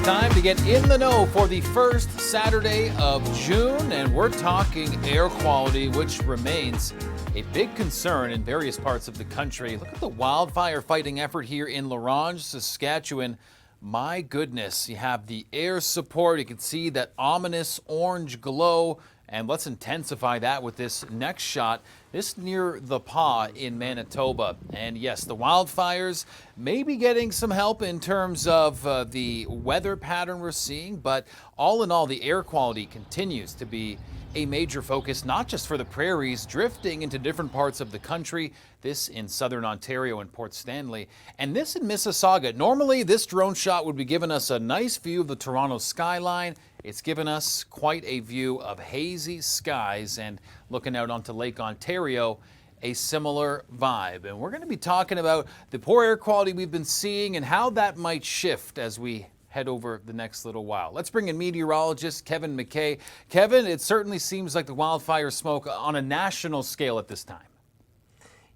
time to get in the know for the first Saturday of June, and we're talking air quality, which remains a big concern in various parts of the country. Look at the wildfire fighting effort here in La Ronge, Saskatchewan. My goodness, you have the air support. You can see that ominous orange glow. And let's intensify that with this next shot. This near the Paw in Manitoba. And yes, the wildfires may be getting some help in terms of the weather pattern we're seeing. But all in all, the air quality continues to be a major focus, not just for the prairies, drifting into different parts of the country. This in southern Ontario and Port Stanley, and this in Mississauga. Normally, this drone shot would be giving us a nice view of the Toronto skyline. It's given us quite a view of hazy skies, and looking out onto Lake Ontario, a similar vibe. And we're going to be talking about the poor air quality we've been seeing and how that might shift as we head over the next little while. Let's bring in meteorologist Kevin MacKay. Kevin, it certainly seems like the wildfire smoke on a national scale at this time.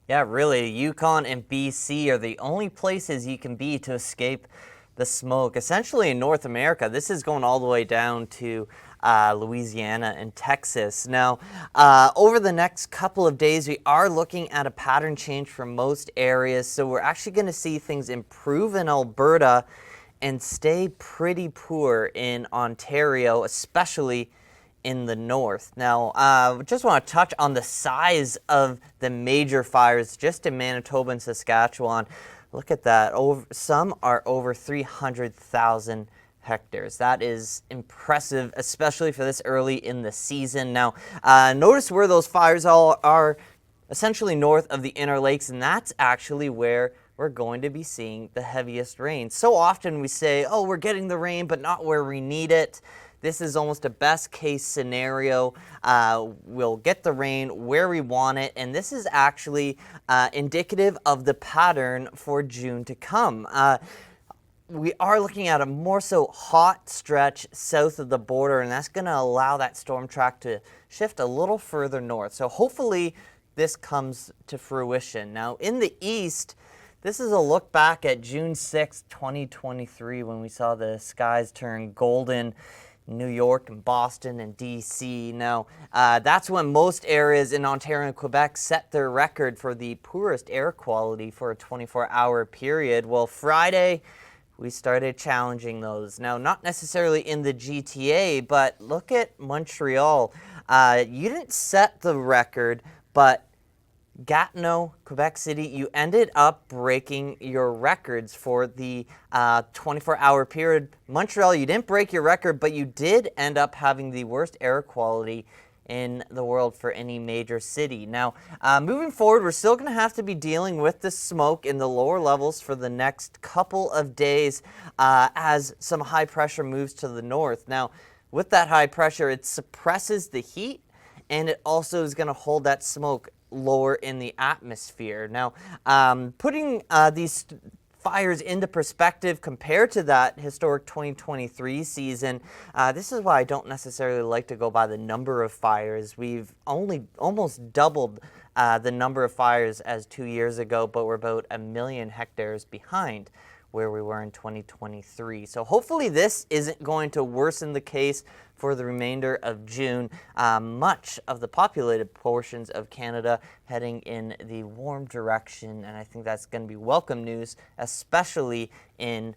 Yeah, really, Yukon and BC are the only places you can be to escape the smoke. Essentially in North America, this is going all the way down to Louisiana and Texas. Now, over the next couple of days, we are looking at a pattern change for most areas. So we're actually going to see things improve in Alberta and stay pretty poor in Ontario, especially in the north. Now, just want to touch on the size of the major fires just in Manitoba and Saskatchewan. Look at that. Some are over 300,000 hectares. That is impressive, especially for this early in the season. Now, notice where those fires all are, essentially north of the Inner Lakes, and that's actually where we're going to be seeing the heaviest rain. So often we say, oh, we're getting the rain, but not where we need it. This is almost a best case scenario. We'll get the rain where we want it, and this is actually indicative of the pattern for June to come. We are looking at a more so hot stretch south of the border, and that's going to allow that storm track to shift a little further north. So hopefully this comes to fruition. Now, in the east, this is a look back at June 6, 2023, when we saw the skies turn golden in New York and Boston and DC. Now, that's when most areas in Ontario and Quebec set their record for the poorest air quality for a 24-hour period. Well, Friday, we started challenging those. Now, not necessarily in the GTA, but look at Montreal. You didn't set the record, but Gatineau, Quebec City, you ended up breaking your records for the 24-hour period. Montreal, you didn't break your record, but you did end up having the worst air quality in the world for any major city. Now, moving forward, we're still going to have to be dealing with the smoke in the lower levels for the next couple of days as some high pressure moves to the north. Now, with that high pressure, it suppresses the heat, and it also is going to hold that smoke lower in the atmosphere. Now, putting these fires into perspective compared to that historic 2023 season, this is why I don't necessarily like to go by the number of fires. We've only almost doubled the number of fires as 2 years ago, but we're about 1 million hectares behind where we were in 2023. So hopefully this isn't going to worsen the case for the remainder of June. Much of the populated portions of Canada heading in the warm direction, and I think that's going to be welcome news, especially in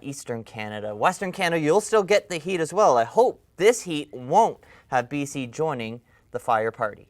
Eastern Canada. Western Canada, you'll still get the heat as well. I hope this heat won't have BC joining the fire party.